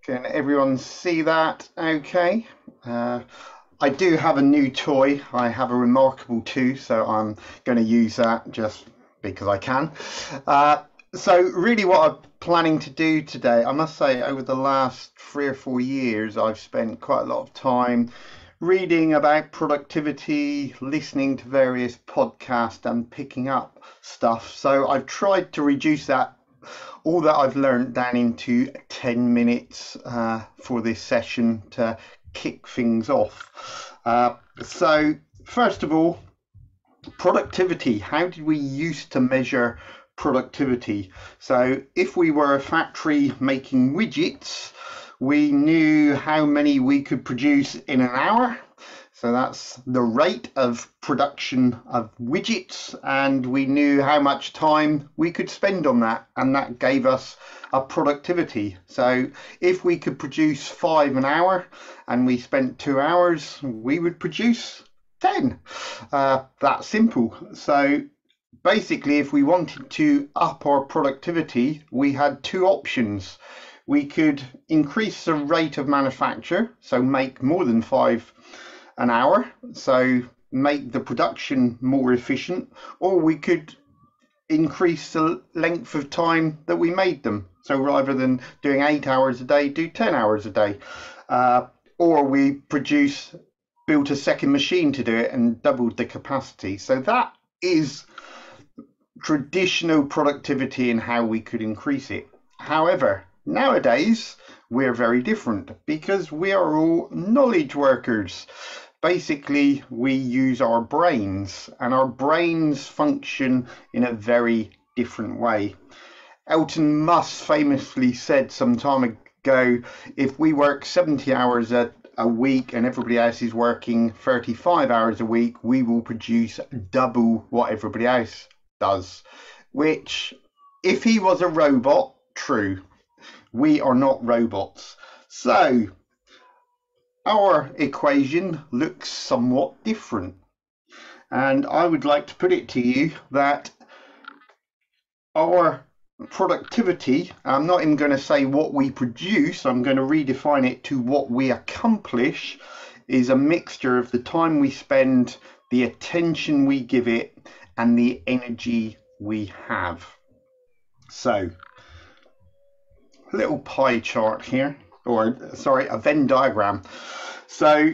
Can everyone see that? Okay. Uh, I do have a new toy. I have a Remarkable 2, so I'm going to use that just because I can. Uh, so really what I'm planning to do today, I must say over the last 3 or 4 years, I've spent quite a lot of time reading about productivity, listening to various podcasts and picking up stuff. So I've tried to reduce that all that I've learned down into 10 minutes for this session to kick things off. So, first of all, productivity. How did we used to measure productivity? So, if we were a factory making widgets, we knew how many we could produce in an hour. So that's the rate of production of widgets, and we knew how much time we could spend on that, and that gave us a productivity. So if we could produce 5 an hour and we spent 2 hours, we would produce 10. That simple. So basically, if we wanted to up our productivity, we had two options. We could increase the rate of manufacture, so make more than 5 an hour, so make the production more efficient, or we could increase the length of time that we made them. So rather than doing 8 hours a day, do 10 hours a day. Or we built a second machine to do it and doubled the capacity. So that is traditional productivity and how we could increase it. However, nowadays we're very different because we are all knowledge workers. Basically, we use our brains, and our brains function in a very different way. Elon Musk famously said some time ago, if we work 70 hours a week and everybody else is working 35 hours a week, we will produce double what everybody else does. Which, if he was a robot, true. We are not robots. So, our equation looks somewhat different. And I would like to put it to you that our productivity, I'm not even going to say what we produce, I'm going to redefine it to what we accomplish, is a mixture of the time we spend, the attention we give it, and the energy we have. So, a little pie chart here, or sorry, a Venn diagram. So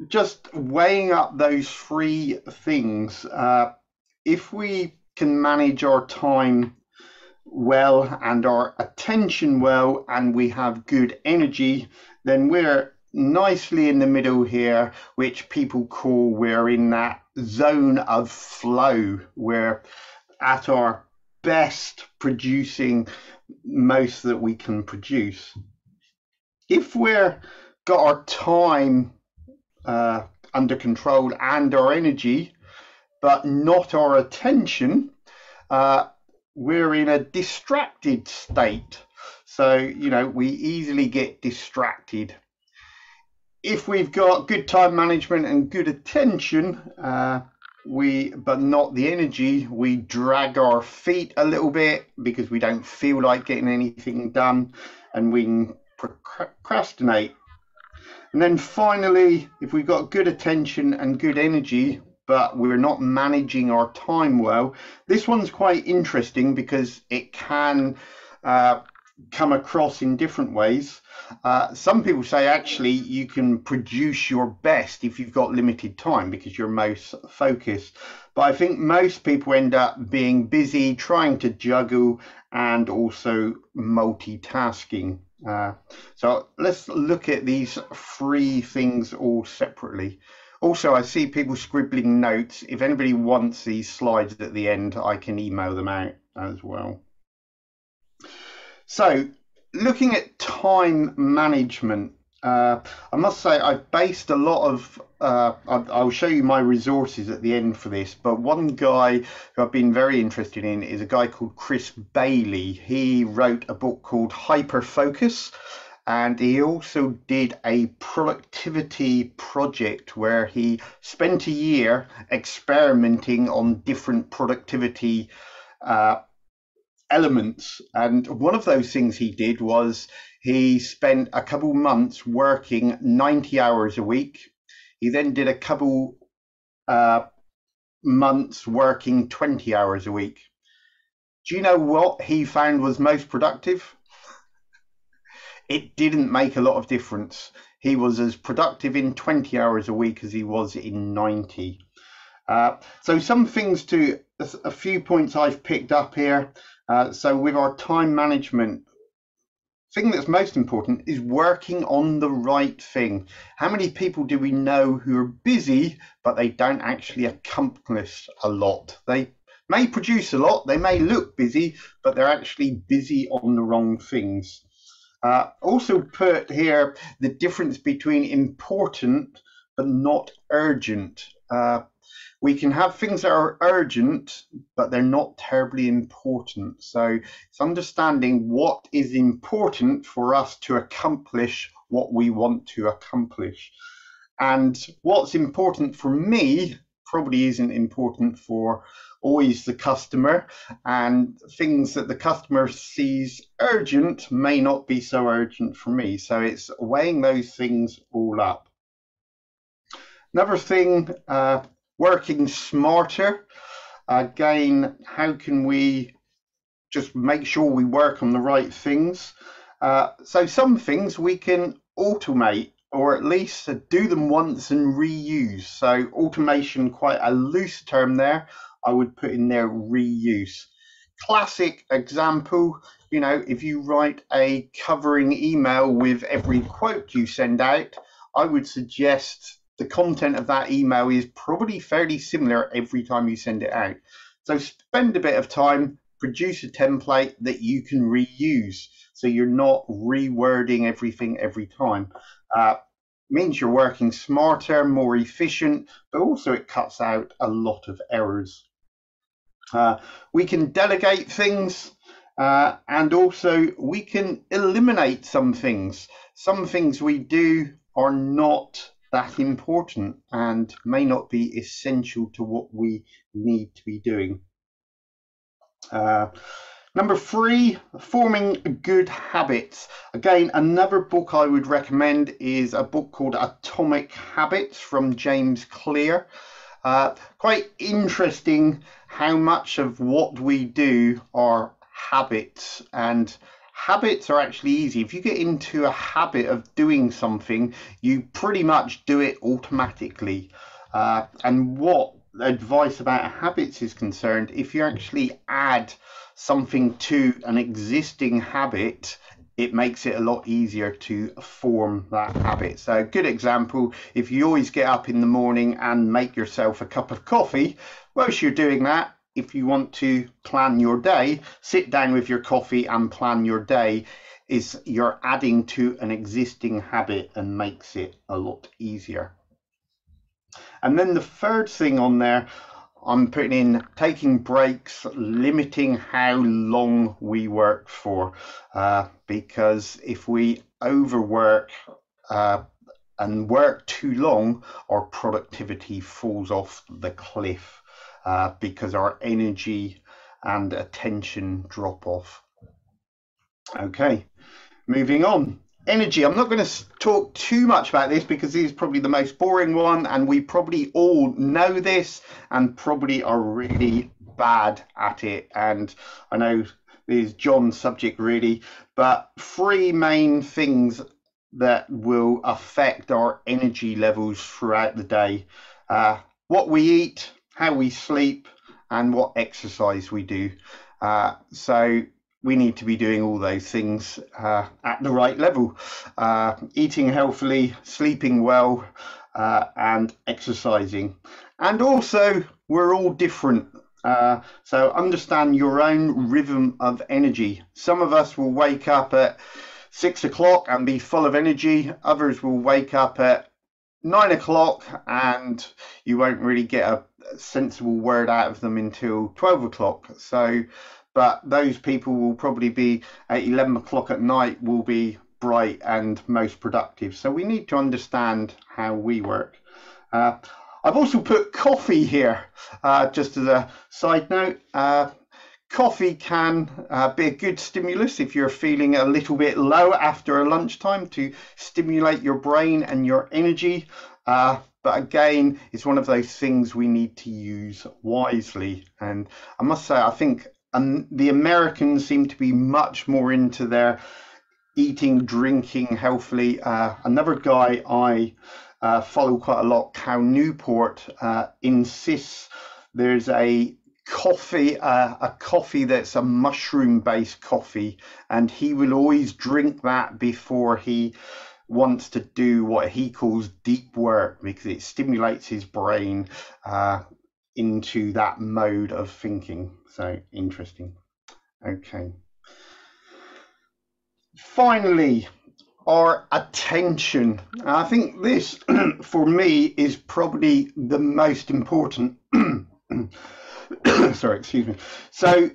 just weighing up those three things, if we can manage our time well and our attention well, and we have good energy, then we're nicely in the middle here, which people call we're in that zone of flow. We're at our best producing most that we can produce. If we're got our time under control and our energy, but not our attention, we're in a distracted state. So, we easily get distracted. If we've got good time management and good attention, but not the energy, we drag our feet a little bit because we don't feel like getting anything done, and we procrastinate. And then finally, if we've got good attention and good energy, but we're not managing our time well, this one's quite interesting because it can come across in different ways. Some people say actually you can produce your best if you've got limited time because you're most focused. But I think most people end up being busy trying to juggle and also multitasking. So let's look at these three things all separately. Also, I see people scribbling notes. If anybody wants these slides at the end, I can email them out as well. So, looking at time management, I must say I've based a lot of, I'll show you my resources at the end for this, but one guy who I've been very interested in is a guy called Chris Bailey. He wrote a book called Hyperfocus, and he also did a productivity project where he spent a year experimenting on different productivity elements. And one of those things he did was he spent a couple months working 90 hours a week. He then did a couple months working 20 hours a week. Do you know what he found was most productive? It didn't make a lot of difference. He was as productive in 20 hours a week as he was in 90. So some things to, a few points I've picked up here. So with our time management, thing that's most important is working on the right thing. How many people do we know who are busy, but they don't actually accomplish a lot? They may produce a lot, they may look busy, but they're actually busy on the wrong things. Also put here the difference between important but not urgent. We can have things that are urgent, but they're not terribly important. So it's understanding what is important for us to accomplish what we want to accomplish. And what's important for me probably isn't important for always the customer, and things that the customer sees urgent may not be so urgent for me. So it's weighing those things all up. Another thing, working smarter. Again, how can we just make sure we work on the right things? So some things we can automate, or at least do them once and reuse. So automation, quite a loose term there. I would put in there reuse. Classic example, you know, if you write a covering email with every quote you send out, I would suggest the content of that email is probably fairly similar every time you send it out. So spend a bit of time, produce a template that you can reuse, so you're not rewording everything every time. Means you're working smarter, more efficient, but also it cuts out a lot of errors. We can delegate things, and also we can eliminate some things. Some things we do are not that important and may not be essential to what we need to be doing. Number 3, forming good habits. Again, another book I would recommend is a book called Atomic Habits from James Clear. Quite interesting how much of what we do are habits, and habits are actually easy. If you get into a habit of doing something, you pretty much do it automatically. And what advice about habits is concerned, if you actually add something to an existing habit, it makes it a lot easier to form that habit. So a good example, if you always get up in the morning and make yourself a cup of coffee, whilst you're doing that, if you want to plan your day, sit down with your coffee and plan your day. You're adding to an existing habit and makes it a lot easier. And then the third thing on there, I'm putting in taking breaks, limiting how long we work for, because if we overwork and work too long, our productivity falls off the cliff, because our energy and attention drop off. Okay, moving on. Energy. I'm not going to talk too much about this because this is probably the most boring one, and we probably all know this and probably are really bad at it. And I know this is John's subject really, but 3 main things that will affect our energy levels throughout the day. What we eat, how we sleep, and what exercise we do. So we need to be doing all those things at the right level. Eating healthily, sleeping well, and exercising. And also, we're all different. So understand your own rhythm of energy. Some of us will wake up at 6 o'clock and be full of energy. Others will wake up at 9 o'clock and you won't really get a sensible word out of them until 12 o'clock. So, but those people will probably be at 11 o'clock at night, will be bright and most productive. So we need to understand how we work. I've also put coffee here, just as a side note. Coffee can be a good stimulus if you're feeling a little bit low after a lunchtime to stimulate your brain and your energy. But again, it's one of those things we need to use wisely. And I must say, I think the Americans seem to be much more into their eating, drinking healthily. Another guy I follow quite a lot, Cal Newport, insists there's a coffee that's a mushroom based coffee, and he will always drink that before he wants to do what he calls deep work, because it stimulates his brain into that mode of thinking. So interesting. Okay, finally, our attention. I think this for me is probably the most important. Sorry, excuse me. So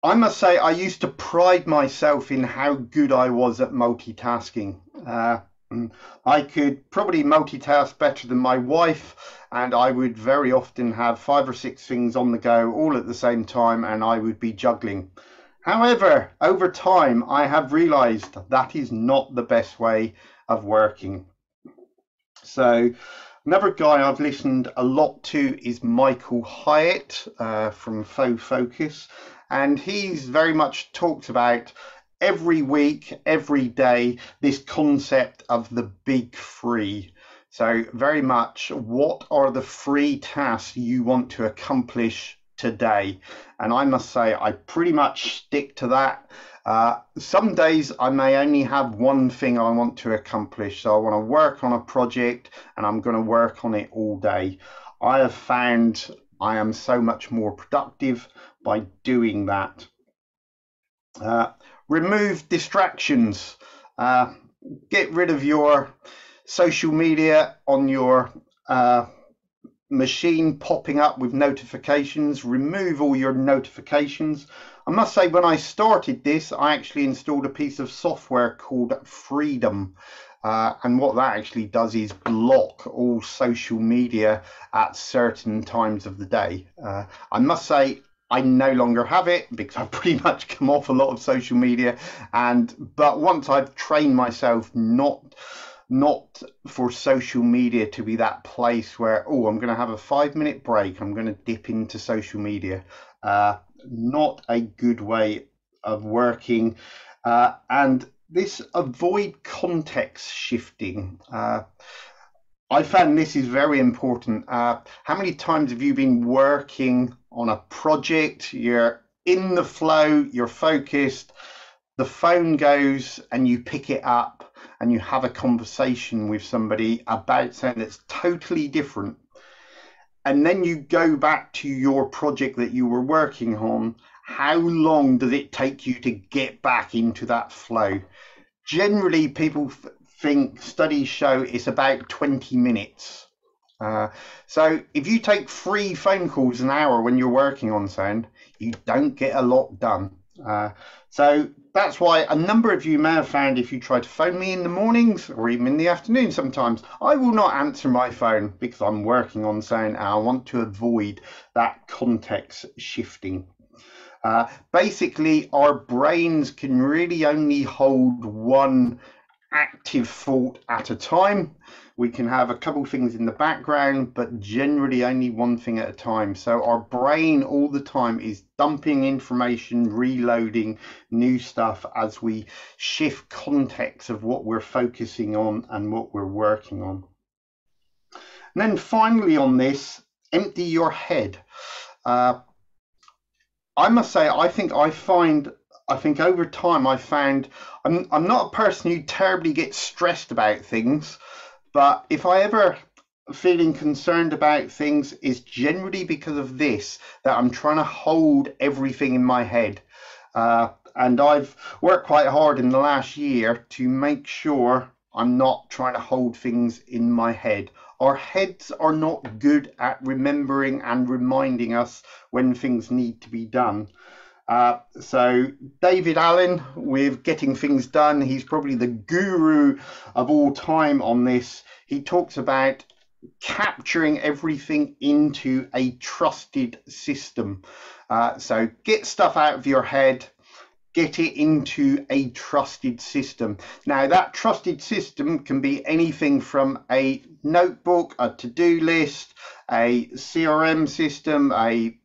I must say, I used to pride myself in how good I was at multitasking. I could probably multitask better than my wife, and I would very often have 5 or 6 things on the go all at the same time, and I would be juggling. However, over time, I have realized that is not the best way of working. So another guy I've listened a lot to is Michael Hyatt from Faux Focus, and he's very much talked about every week, every day, this concept of the big 3. So very much, what are the 3 tasks you want to accomplish today? And I must say, I pretty much stick to that. Some days I may only have one thing I want to accomplish. So I want to work on a project and I'm going to work on it all day. I have found I am so much more productive by doing that. Remove distractions. Get rid of your social media on your machine popping up with notifications. Remove all your notifications. I must say, when I started this, I actually installed a piece of software called Freedom. And what that actually does is block all social media at certain times of the day. I must say, I no longer have it because I've pretty much come off a lot of social media. But once I've trained myself not for social media to be that place where, oh, I'm going to have a 5-minute break, I'm going to dip into social media. Not a good way of working. And this avoid context shifting. I found this is very important. How many times have you been working on a project, you're in the flow, you're focused, the phone goes and you pick it up and you have a conversation with somebody about something that's totally different, and then you go back to your project that you were working on? How long does it take you to get back into that flow? Generally, people think, studies show it's about 20 minutes. So if you take 3 phone calls an hour when you're working on something, you don't get a lot done. So that's why a number of you may have found, if you try to phone me in the mornings or even in the afternoon sometimes, I will not answer my phone because I'm working on something and I want to avoid that context shifting. Basically, our brains can really only hold one active thought at a time. We can have a couple things in the background, but generally only one thing at a time. So our brain all the time is dumping information, reloading new stuff as we shift context of what we're focusing on and what we're working on. And then finally on this, empty your head. I must say, I think over time I found I'm not a person who terribly gets stressed about things, but if I ever feeling concerned about things, is generally because of this, that I'm trying to hold everything in my head. And I've worked quite hard in the last year to make sure I'm not trying to hold things in my head. Our heads are not good at remembering and reminding us when things need to be done. So David Allen, with Getting Things Done, he's probably the guru of all time on this. He talks about capturing everything into a trusted system. So get stuff out of your head, get it into a trusted system. Now, that trusted system can be anything from a notebook, a to-do list, a CRM system, a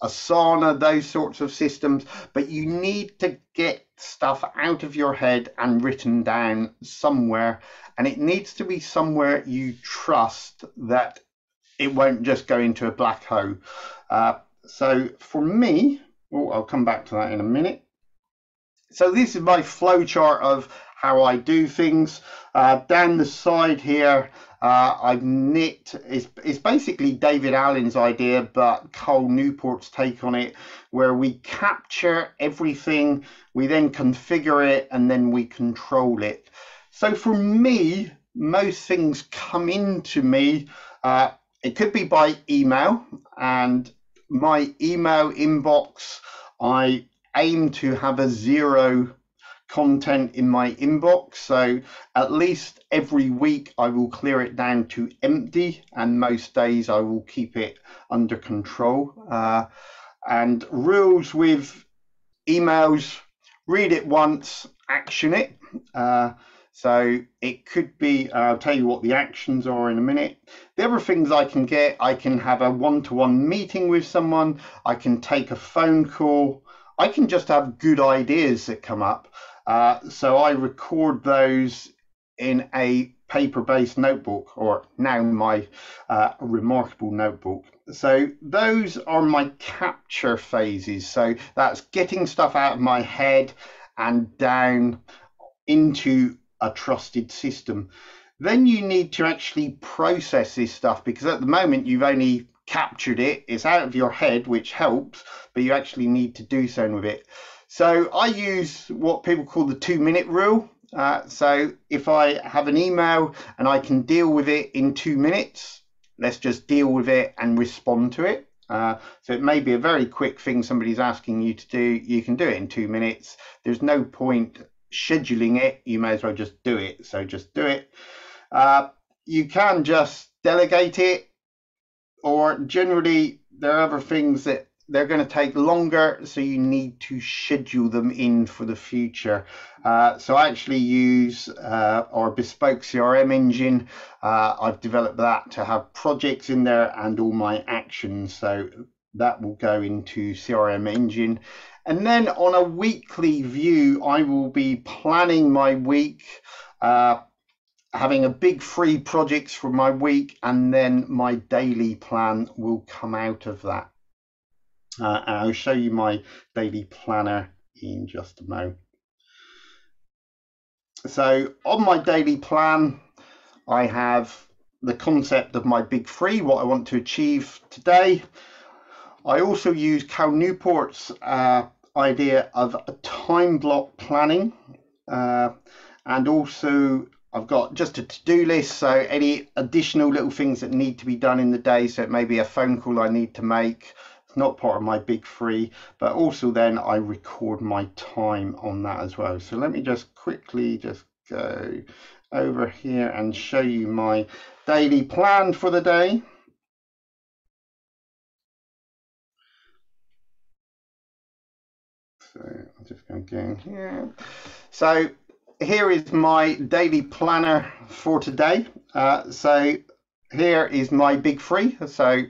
Asana, those sorts of systems, but you need to get stuff out of your head and written down somewhere, and it needs to be somewhere you trust that it won't just go into a black hole. So for me, I'll come back to that in a minute. So this is my flow chart of how I do things. Down the side here, I've knit, it's basically David Allen's idea, but Cal Newport's take on it, where we capture everything, we then configure it, and then we control it. So for me, most things come into me. It could be by email, and my email inbox, I aim to have a 0 content in my inbox, so at least every week I will clear it down to empty, and most days I will keep it under control. And rules with emails: read it once, action it. So it could be, I'll tell you what the actions are in a minute. The other things I can get, I can have a one-to-one meeting with someone, I can take a phone call, I can just have good ideas that come up. So I record those in a paper-based notebook, or now my Remarkable notebook. So those are my capture phases. So that's getting stuff out of my head and down into a trusted system. Then you need to actually process this stuff, because at the moment you've only captured it, it's out of your head, which helps, but you actually need to do something with it. So I use what people call the 2-minute rule. So if I have an email and I can deal with it in 2 minutes, let's just deal with it and respond to it. So it may be a very quick thing somebody's asking you to do, you can do it in 2 minutes. There's no point scheduling it, you may as well just do it. So just do it. You can just delegate it, or generally there are other things that they're going to take longer, so you need to schedule them in for the future. So I actually use our bespoke CRM engine. I've developed that to have projects in there and all my actions, so that will go into CRM engine. And then on a weekly view, I will be planning my week, having a big 3 projects for my week, and then my daily plan will come out of that. And I'll show you my daily planner in just a moment. So on my daily plan, I have the concept of my big 3, what I want to achieve today. I also use Cal Newport's idea of a time block planning, and also I've got just a to-do list, so any additional little things that need to be done in the day. So it may be a phone call I need to make, it's not part of my big 3, but also then I record my time on that as well. So let me just quickly just go over here and show you my daily plan for the day. So I'm just going to go in here. So here is my daily planner for today. So here is my big 3. So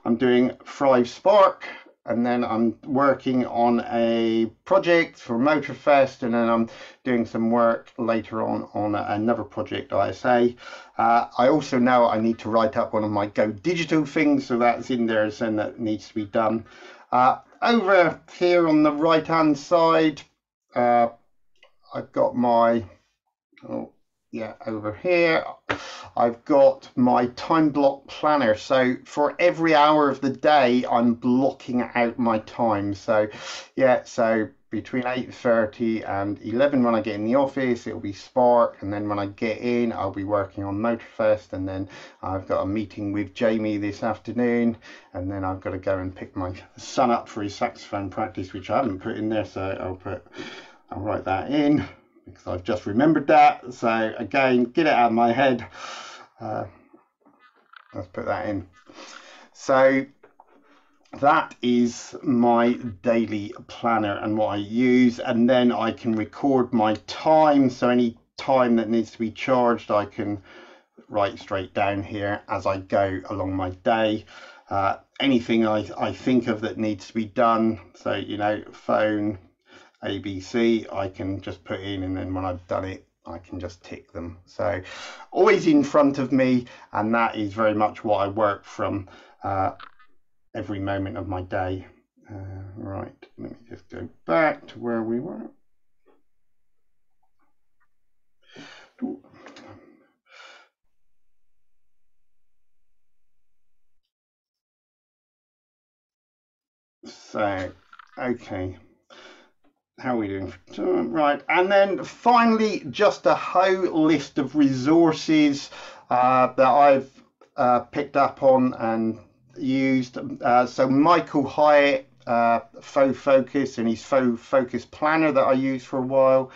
I'm doing Thrive Spark, and then I'm working on a project for Motorfest, and then I'm doing some work later on another project, ISA. I also know I need to write up one of my Go Digital things, so that's in there, so that needs to be done. Over here on the right hand side, I've got my, over here, I've got my time block planner. So for every hour of the day, I'm blocking out my time. So so between 8:30 and 11 when I get in the office, it'll be Spark, and then when I get in, I'll be working on Motorfest, and then I've got a meeting with Jamie this afternoon, and then I've got to go and pick my son up for his saxophone practice, which I haven't put in there, so I'll write that in, because I've just remembered that. So again, get it out of my head. Let's put that in. So that is my daily planner and what I use, and then I can record my time. So any time that needs to be charged, I can write straight down here as I go along my day. Anything I think of that needs to be done, so you know, phone, ABC, I can just put in, and then when I've done it, I can just tick them. So always in front of me, and that is very much what I work from every moment of my day. Right, let me just go back to where we were. So, okay. How are we doing for time? Right, and then finally, just a whole list of resources that I've picked up on and used. So Michael Hyatt, Faux Focus, and his Faux Focus planner that I used for a while.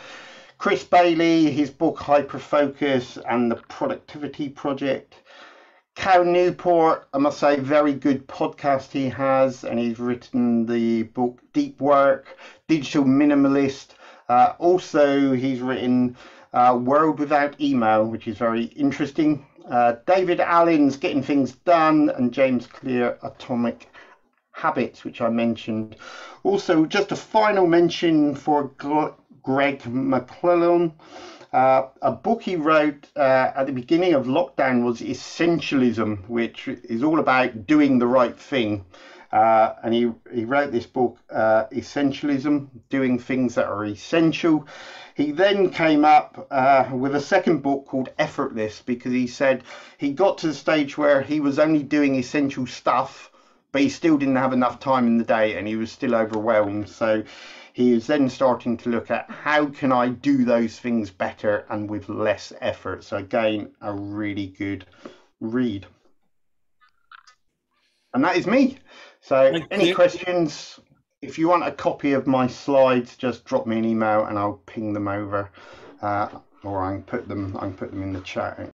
Chris Bailey, his book Hyperfocus and the Productivity Project. Cal Newport, I must say, very good podcast he has, and he's written the book Deep Work, Digital Minimalist. Also, he's written World Without Email, which is very interesting. David Allen's Getting Things Done, and James Clear, Atomic Habits, which I mentioned. Also, just a final mention for Greg McClellan. A book he wrote at the beginning of lockdown was Essentialism, which is all about doing the right thing. And he wrote this book, Essentialism, Doing Things That Are Essential. He then came up with a second book called Effortless, because he said he got to the stage where he was only doing essential stuff, but he still didn't have enough time in the day, and he was still overwhelmed. So he is then starting to look at how can I do those things better and with less effort. So again, a really good read. And that is me. So any questions? If you want a copy of my slides, just drop me an email and I'll ping them over. Or I can put them in the chat.